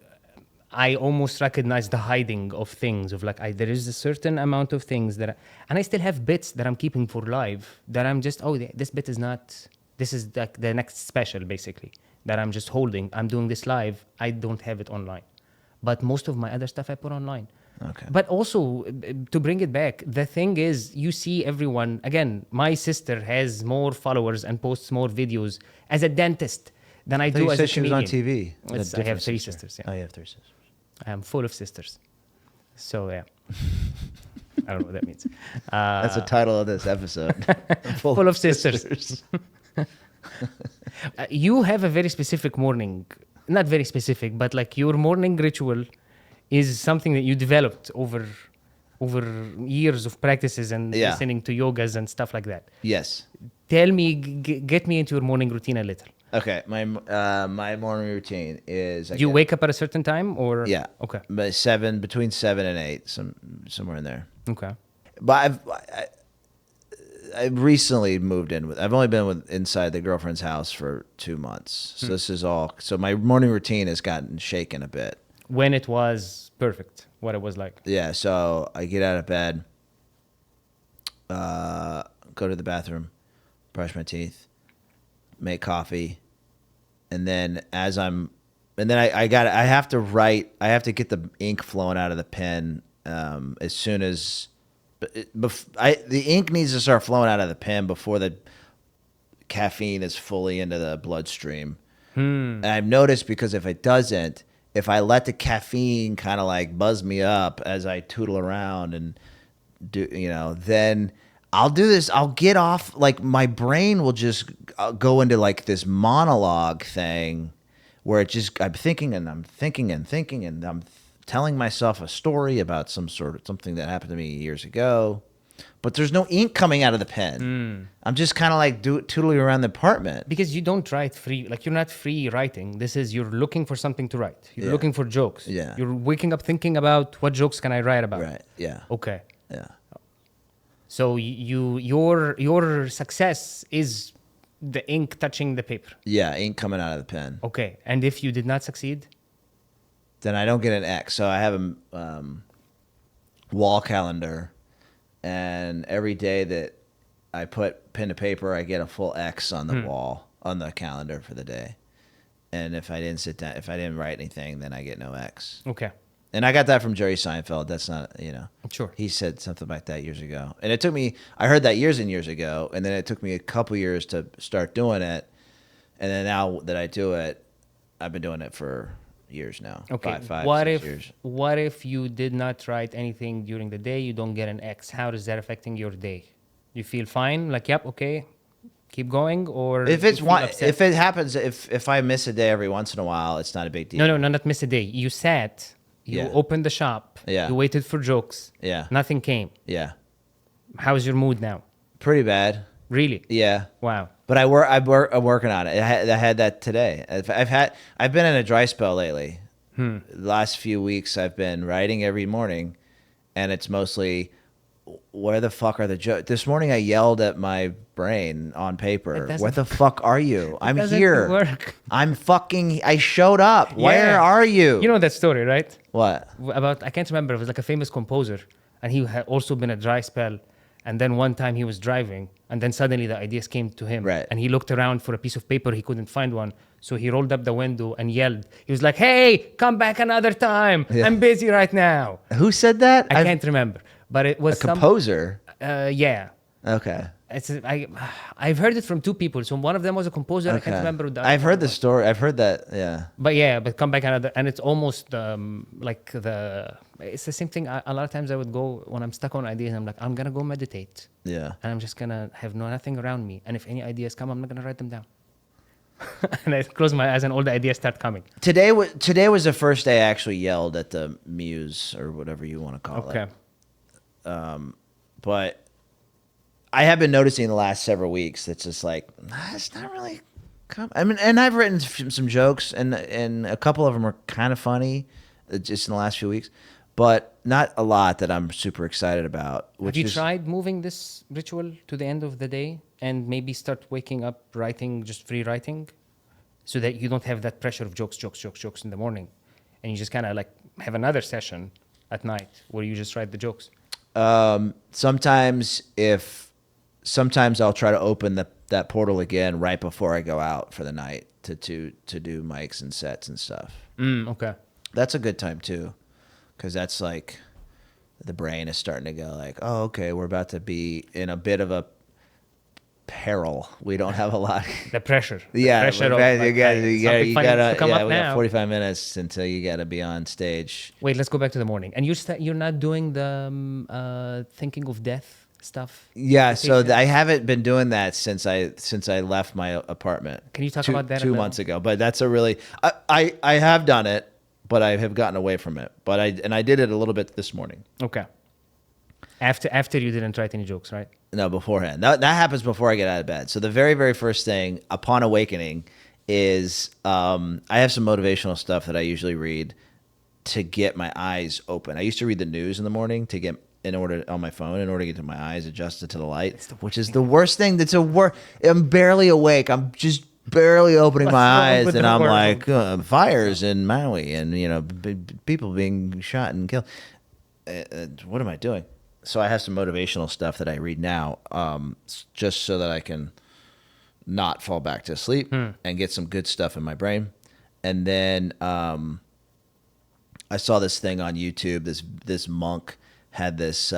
S2: I almost recognize the hiding of things of like there is a certain amount of things and I still have bits that I'm keeping for live that I'm just this bit is not, this is like the next special basically that I'm just holding. I'm doing this live. I don't have it online, but most of my other stuff I put online.
S3: Okay.
S2: But also, to bring it back, the thing is, you see everyone, again, my sister has more followers and posts more videos as a dentist than I do as a comedian.
S3: She was on TV.
S2: I have three sisters, yeah.
S3: Oh, you have three sisters.
S2: I am full of sisters. So, yeah. I don't know what that means.
S3: That's the title of this episode.
S2: Full of sisters. You have a very specific morning, not very specific, but like your morning ritual is something that you developed over years of practices and listening to yogas and stuff like that.
S3: Yes.
S2: Tell me, get me into your morning routine a little.
S3: Okay, my morning routine is.
S2: You wake up at a certain time, or
S3: yeah,
S2: okay,
S3: but between 7 and 8, somewhere in there.
S2: Okay,
S3: but I've recently moved in I've only been inside the girlfriend's house for 2 months, so this is all. So my morning routine has gotten shaken a bit.
S2: When it was perfect, what it was like.
S3: Yeah, so I get out of bed, go to the bathroom, brush my teeth, make coffee, and then I have to write. I have to get the ink flowing out of the pen as soon as the ink needs to start flowing out of the pen before the caffeine is fully into the bloodstream. And I've noticed, because if it doesn't, if I let the caffeine kind of like buzz me up as I tootle around and do, then I'll do this. I'll get off, like my brain will just go into like this monologue thing where I'm thinking and I'm thinking and thinking and I'm telling myself a story about something that happened to me years ago, but there's no ink coming out of the pen. I'm just kind of like tootling around the apartment.
S2: Because you don't write free, like you're not free writing. This is, you're looking for something to write. You're looking for jokes.
S3: Yeah.
S2: You're waking up thinking about what jokes can I write about.
S3: Right. Yeah.
S2: Okay.
S3: Yeah.
S2: So your success is the ink touching the paper.
S3: Yeah, ink coming out of the pen.
S2: Okay. And if you did not succeed?
S3: Then I don't get an X. So I have a wall calendar, and every day that I put pen to paper, I get a full X on the wall, on the calendar for the day. And if I didn't sit down, if I didn't write anything, then I get no X.
S2: Okay.
S3: And I got that from Jerry Seinfeld. That's not,
S2: Sure.
S3: He said something like that years ago. And it took me, I heard that years and years ago, and then it took me a couple years to start doing it. And then now that I do it, I've been doing it for years now.
S2: Okay.
S3: 6 years.
S2: What if you did not write anything during the day, you don't get an X? How is that affecting your day? You feel fine? Like, yep, okay, keep going? Or
S3: if it happens, if I miss a day every once in a while, it's not a big deal.
S2: No, not miss a day. You sat, you opened the shop, you waited for jokes, nothing came.
S3: Yeah.
S2: How's your mood now?
S3: Pretty bad.
S2: Really?
S3: Yeah.
S2: Wow.
S3: But I'm working on it. I had that today. I've been in a dry spell lately. The last few weeks I've been writing every morning, and it's mostly, where the fuck are the jokes? This morning I yelled at my brain on paper. Where the fuck are you? I'm here.
S2: Work.
S3: I showed up. Where are you?
S2: You know that story, right?
S3: What?
S2: About, I can't remember. It was like a famous composer, and he had also been a dry spell. And then one time he was driving, and then suddenly the ideas came to him.
S3: Right.
S2: And he looked around for a piece of paper. He couldn't find one. So he rolled up the window and yelled. He was like, "Hey, come back another time.
S3: Yeah.
S2: I'm busy right now."
S3: Who said that?
S2: I can't remember. But it was
S3: a composer.
S2: Yeah.
S3: Okay.
S2: I've heard it from two people. So one of them was a composer. I can't remember.
S3: I've heard the story. I've heard that. Yeah.
S2: But come back another, and it's almost it's the same thing. A lot of times I would go when I'm stuck on ideas. I'm like, I'm gonna go meditate,
S3: Yeah.
S2: and I'm just gonna have nothing around me. And if any ideas come, I'm not gonna write them down. And I close my eyes, and all the ideas start coming.
S3: Today was the first day I actually yelled at the muse or whatever you want to call it.
S2: Okay.
S3: But I have been noticing the last several weeks that's just like it's not really. I mean, and I've written some jokes, and a couple of them are kind of funny, just in the last few weeks, but not a lot that I'm super excited about.
S2: Have you tried moving this ritual to the end of the day and maybe start waking up writing, just free writing, so that you don't have that pressure of jokes in the morning, and you just kind of like have another session at night where you just write the jokes?
S3: Sometimes I'll try to open that portal again right before I go out for the night to do mics and sets and stuff.
S2: Okay.
S3: That's a good time too, because that's like the brain is starting to go like, oh, okay, we're about to be in a bit of a peril. We don't have a lot.
S2: The pressure.
S3: Yeah,
S2: The pressure
S3: you gotta
S2: come up
S3: we got
S2: now.
S3: 45 minutes until you gotta be on stage.
S2: Wait, let's go back to the morning. And you're not doing the thinking of death stuff?
S3: Yeah, so
S2: Meditation?
S3: I haven't been doing that since I left my apartment.
S2: Can you talk about that a
S3: 2
S2: little?
S3: months ago? But that's a really I have done it, but I have gotten away from it. But I did it a little bit this morning.
S2: Okay. After you didn't write any jokes, right?
S3: No, beforehand. That happens before I get out of bed. So the very, very first thing upon awakening is I have some motivational stuff that I usually read to get my eyes open. I used to read the news in the morning on my phone in order to get to my eyes adjusted to the light, which is the worst thing. I'm barely awake. I'm just barely opening my eyes, and I'm like fires in Maui, and people being shot and killed. What am I doing? So I have some motivational stuff that I read now, just so that I can not fall back to sleep and get some good stuff in my brain. And then I saw this thing on YouTube. This monk had this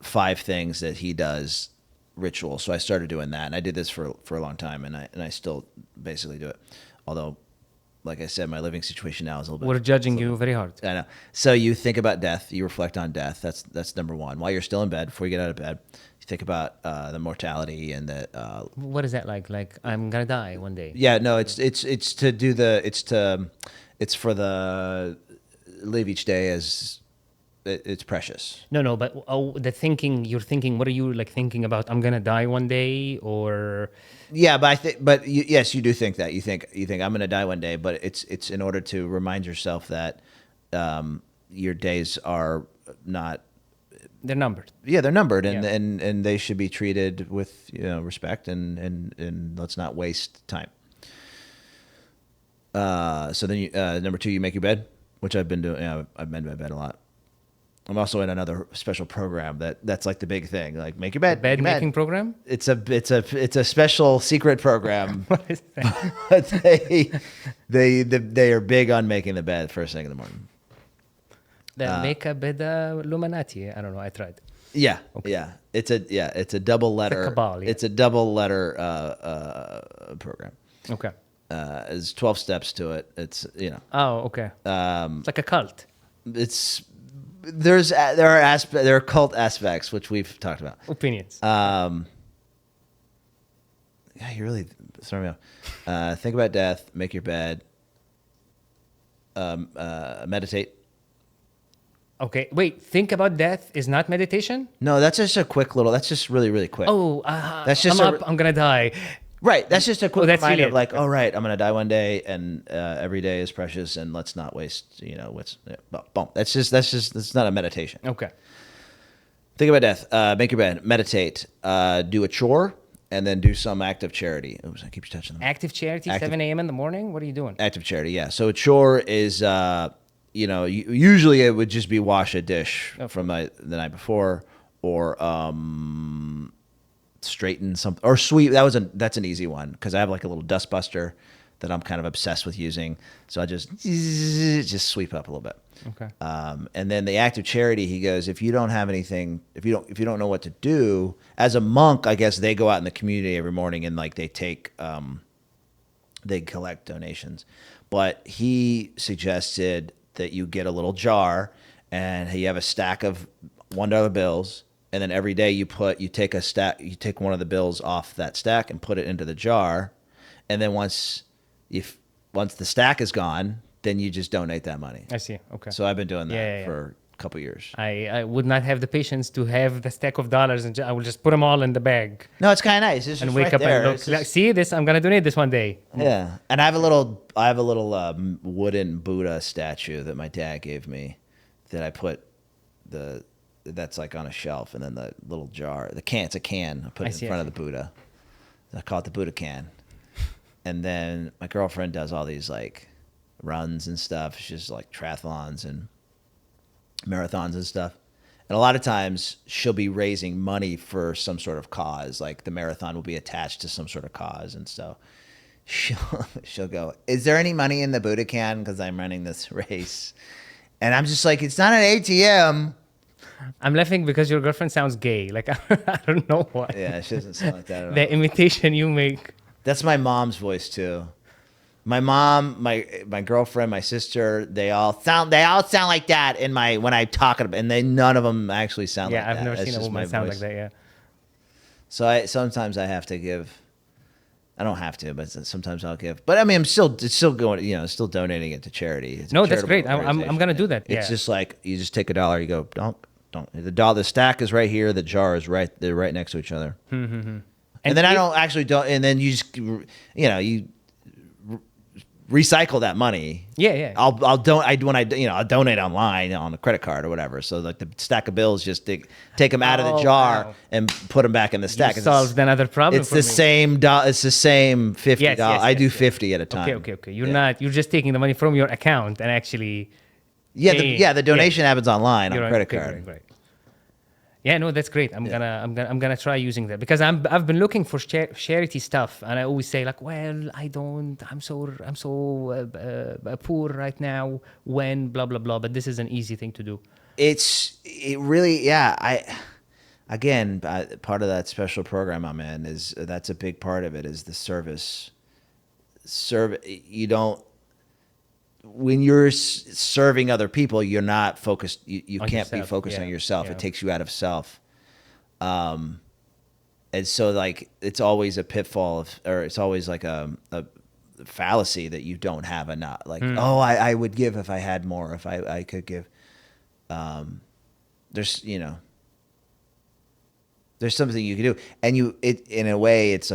S3: 5 things that he does ritual. So I started doing that, and I did this for a long time, and I still basically do it. Although, like I said, my living situation now is a little bit.
S2: We're judging you very hard.
S3: I know. So you think about death. You reflect on death. That's number one. While you're still in bed, before you get out of bed, you think about the mortality and the.
S2: What is that like? Like, I'm gonna die one day.
S3: Yeah, no, it's for the live each day as it's precious.
S2: No, but the thinking you're thinking. What are you like thinking about? I'm gonna die one day, or
S3: Yeah, yes, you do think that. You think I'm going to die one day, but it's in order to remind yourself that your days are not.
S2: they're numbered.
S3: Yeah, they're numbered, and
S2: Yeah.
S3: and they should be treated with respect, and let's not waste time. So then number 2, you make your bed, which I've been doing. I've made my bed a lot. I'm also in another special program that's like the big thing, like make your bed.
S2: Bed making program.
S3: It's a special secret program.
S2: What is that?
S3: But they are big on making the bed first thing in the morning.
S2: Make a bed Illuminati. I don't know. I tried.
S3: Yeah, yeah. It's a double letter.
S2: cabal, yeah.
S3: It's a double letter program.
S2: Okay.
S3: There's 12 steps to it. It's
S2: Oh, okay. It's like a cult.
S3: There are cult aspects which we've talked about.
S2: Opinions.
S3: Yeah, you really throw me off. Think about death. Make your bed. Meditate.
S2: Okay. Wait. Think about death is not meditation.
S3: No, that's just a quick little. That's just really, really quick.
S2: Oh,
S3: That's just
S2: I'm gonna die.
S3: Right. That's just a quick
S2: that's
S3: reminder
S2: really
S3: of like, oh, right, I'm going to die one day, and every day is precious, and let's not waste, boom. That's not a meditation.
S2: Okay.
S3: Think about death. Make your bed. Meditate. Do a chore, and then do some act of charity. Oops, I keep touching them.
S2: Active charity, 7 a.m. in the morning. What are you doing?
S3: Act of charity, yeah. So a chore is, usually it would just be wash a dish from the night before, or straighten something, or sweep. That's an easy one, because I have like a little dust buster that I'm kind of obsessed with using. So I just sweep up a little bit.
S2: Okay.
S3: And then the act of charity, he goes, if you don't have anything, if you don't know what to do, as a monk, I guess they go out in the community every morning and like they take, they collect donations. But he suggested that you get a little jar and you have a stack of $1 bills. And then every day you take one of the bills off that stack and put it into the jar. And then once the stack is gone, then you just donate that money.
S2: I see. Okay.
S3: So I've been doing that
S2: Yeah.
S3: for a couple of years.
S2: I would not have the patience to have the stack of dollars and I will just put them all in the bag
S3: No, it's kind of nice. It's
S2: and
S3: just
S2: wake
S3: right
S2: up
S3: there.
S2: and look.
S3: It's just-
S2: See this? I'm gonna donate this one day.
S3: yeah, and I have a little wooden Buddha statue that my dad gave me that I put that's like on a shelf, and then the little jar, it's a can. I put it in front of the Buddha. I call it the Buddha can. And then my girlfriend does all these like runs and stuff. She's like triathlons and marathons and stuff. And a lot of times she'll be raising money for some sort of cause. Like the marathon will be attached to some sort of cause. And so she'll go, is there any money in the Buddha can? Because I'm running this race. And I'm just like, it's not an ATM.
S2: I'm laughing because your girlfriend sounds gay. Like I don't know why.
S3: Yeah, she doesn't sound like that at all.
S2: The imitation you make.
S3: That's my mom's voice too. My mom, my girlfriend, my sister, they all sound like that when I talk about, and none of them actually sound like that.
S2: I've never
S3: That's
S2: seen a
S3: just
S2: woman
S3: my
S2: sound
S3: voice.
S2: like that. Yeah.
S3: So sometimes I have to give. I don't have to, but sometimes I'll give. But I mean, still going, still donating it to charity. It's a
S2: No, that's great.
S3: charitable
S2: I'm
S3: organization.
S2: gonna do that.
S3: It's
S2: Yeah.
S3: just like you just take $1, you go, don't. The stack is right here. The jar is they're right next to each other. And then and then you just, you recycle that money.
S2: Yeah.
S3: I'll donate online on a credit card or whatever. So like the stack of bills, just take them out of the jar
S2: wow.
S3: and put them back in the stack.
S2: You solved another problem.
S3: It's
S2: for
S3: the
S2: me.
S3: same. It's the same $50.
S2: Yes,
S3: I do
S2: yes.
S3: 50 at a time.
S2: Okay. You're just taking the money from your account and actually.
S3: Yeah. The donation happens online on
S2: You're
S3: credit
S2: right,
S3: card.
S2: right. Yeah, no, that's great. I'm gonna try using that because I've been looking for charity stuff, and I always say like, well, I'm so poor right now. When blah blah blah, but this is an easy thing to do.
S3: It really, yeah. Part of that special program I'm in that's a big part of it is the service. You don't. When you're serving other people, you're not focused. You can't be focused on yourself.
S2: Yeah.
S3: It takes you out of self. And so like it's always a pitfall or it's always like a fallacy that you don't have enough. Like, I would give if I had more, if I could give. There's something you can do, and in a way it's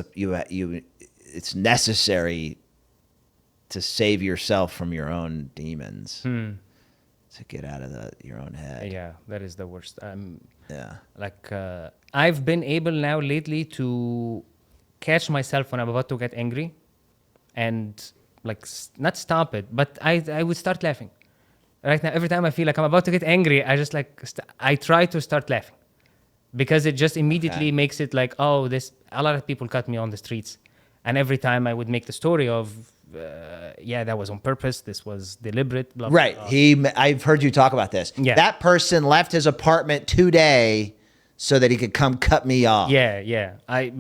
S3: necessary to save yourself from your own demons, to get out of your own head.
S2: Yeah, that is the worst.
S3: Yeah.
S2: Like I've been able now lately to catch myself when I'm about to get angry, and like not stop it, but I would start laughing. Right now, every time I feel like I'm about to get angry, I just I try to start laughing, because it just immediately makes it like, oh, a lot of people cut me on the streets, and every time I would make the story of. That was on purpose. This was deliberate. Blah, blah,
S3: Right.
S2: blah.
S3: I've heard you talk about this.
S2: Yeah.
S3: That person left his apartment today so that he could come cut me off.
S2: Yeah. I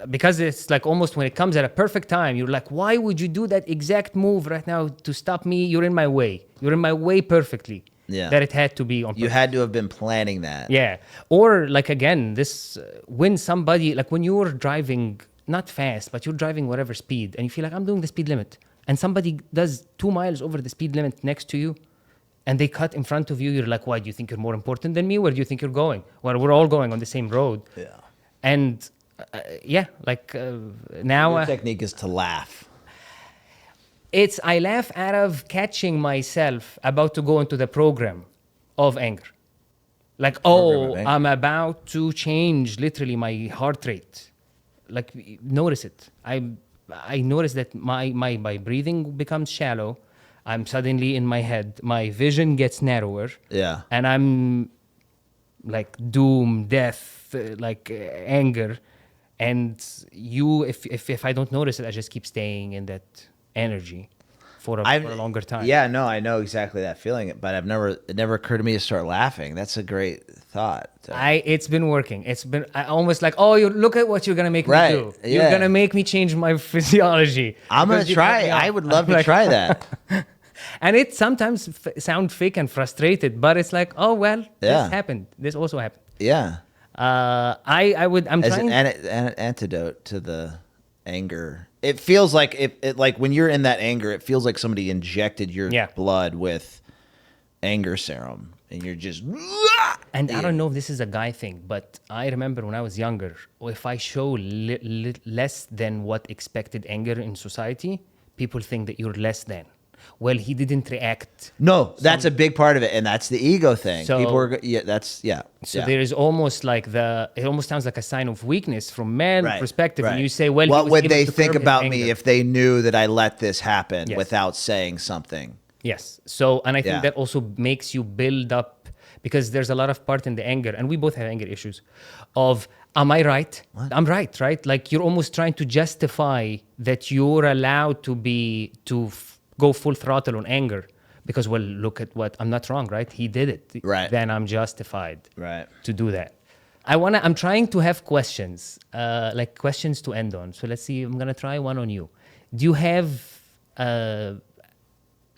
S2: because it's like almost when it comes at a perfect time, you're like, why would you do that exact move right now to stop me? You're in my way. You're in my way perfectly.
S3: Yeah.
S2: That it had to be on purpose.
S3: You had to have been planning that.
S2: Yeah. Or like again, this when somebody like when you're driving not fast, but you're driving whatever speed, and you feel like I'm doing the speed limit, and somebody does 2 miles over the speed limit next to you, and they cut in front of you, you're like, why, do you think you're more important than me? Where do you think you're going? Well, we're all going on the same road.
S3: Yeah.
S2: And now
S3: Your technique is to laugh.
S2: I laugh out of catching myself about to go into the program of anger. Like, I'm about to change literally my heart rate. Like, notice it. I notice that my breathing becomes shallow. I'm suddenly in my head. My vision gets narrower.
S3: Yeah.
S2: And I'm like doom, death, anger. And if I don't notice it, I just keep staying in that energy for a longer time.
S3: Yeah, no, I know exactly that feeling, but it never occurred to me to start laughing. That's a great thought.
S2: It's been working. It's been almost like, oh, you look at what you're gonna make me do.
S3: Yeah.
S2: You're gonna make me change my physiology.
S3: I'm gonna try. I would love to try that.
S2: And it sometimes sound fake and frustrated, but it's like, oh well, this happened. This also happened.
S3: Yeah.
S2: I'm
S3: As
S2: trying.
S3: an antidote to the anger. It feels like it like when you're in that anger, it feels like somebody injected your blood with anger serum, and you're just.
S2: And I don't know if this is a guy thing, but I remember when I was younger, if I show less than what expected anger in society, people think that you're less than. Well, he didn't react.
S3: No, that's a big part of it, and that's the ego thing.
S2: So,
S3: people are,
S2: So there is almost like it almost sounds like a sign of weakness from man perspective.
S3: Right.
S2: And you say, well,
S3: what would they think about
S2: anger.
S3: me if they knew that I let this happen without saying something?
S2: Yes. So, and I think that also makes you build up, because there's a lot of part in the anger, and we both have anger issues, of, am I right? What? I'm right? Like you're almost trying to justify that you're allowed to go full throttle on anger because, well, look at what, I'm not wrong, right? He did it.
S3: Right.
S2: Then I'm justified to do that. I'm trying to have questions, like questions to end on. So let's see, I'm going to try one on you. Do you have,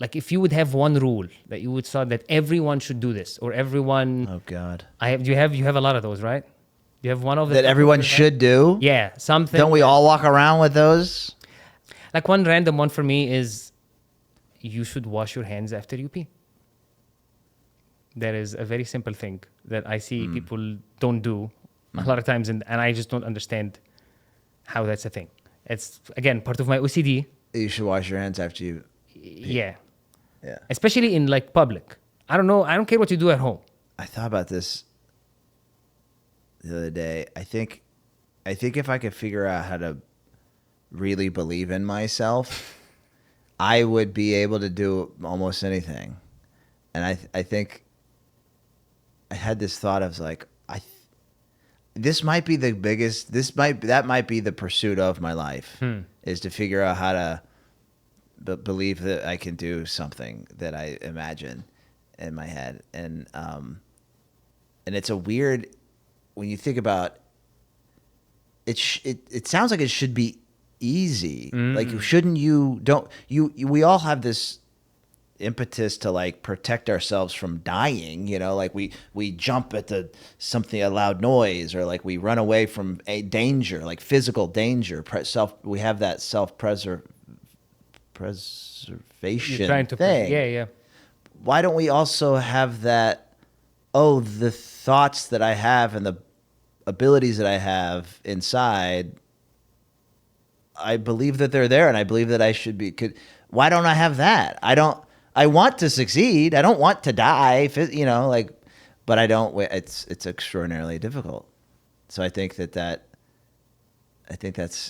S2: like if you would have one rule that you would say that everyone should do this, or everyone.
S3: Oh God.
S2: You have a lot of those, right? You have one of them
S3: that everyone should do.
S2: Yeah, something.
S3: Don't we all walk around with those?
S2: Like one random one for me is, you should wash your hands after you pee. That is a very simple thing that I see people don't do a lot of times, and I just don't understand how that's a thing. It's, again, part of my OCD.
S3: You should wash your hands after you pee.
S2: Yeah.
S3: Yeah.
S2: Especially in like public. I don't know. I don't care what you do at home.
S3: I thought about this the other day. I think if I could figure out how to really believe in myself, I would be able to do almost anything. And I think I had this thought of like, this might be the biggest, that might be the pursuit of my life, is to figure out how to believe that I can do something that I imagine in my head. And it's a weird, when you think about it, it sounds like it should be easy. Like, shouldn't we all have this impetus to like protect ourselves from dying, like we jump at a loud noise, or like we run away from a danger, like physical danger. We have that self-preservation thing.
S2: Yeah.
S3: Why don't we also have that? Oh, the thoughts that I have and the abilities that I have inside, I believe that they're there, and I believe that I should be. Why don't I have that? I want to succeed. I don't want to die. But I don't. It's extraordinarily difficult. So I think that's,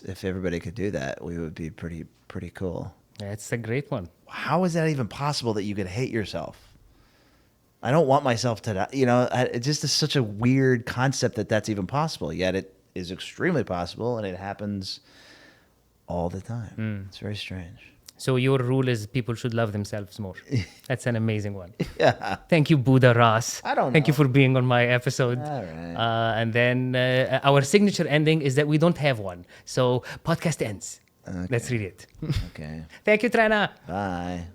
S3: if everybody could do that, we would be pretty cool.
S2: Yeah, it's a great one.
S3: How is that even possible that you could hate yourself? I don't want myself to die. It just is such a weird concept that's even possible. Yet it is extremely possible, and it happens all the time. It's very strange.
S2: So your rule is people should love themselves more. That's an amazing one.
S3: Yeah.
S2: Thank you, Buddha Ross.
S3: I don't know.
S2: Thank you for being on my episode.
S3: All right.
S2: And then our signature ending is that we don't have one. So podcast ends.
S3: Okay.
S2: That's really it.
S3: Okay.
S2: Thank you, Trina.
S3: Bye.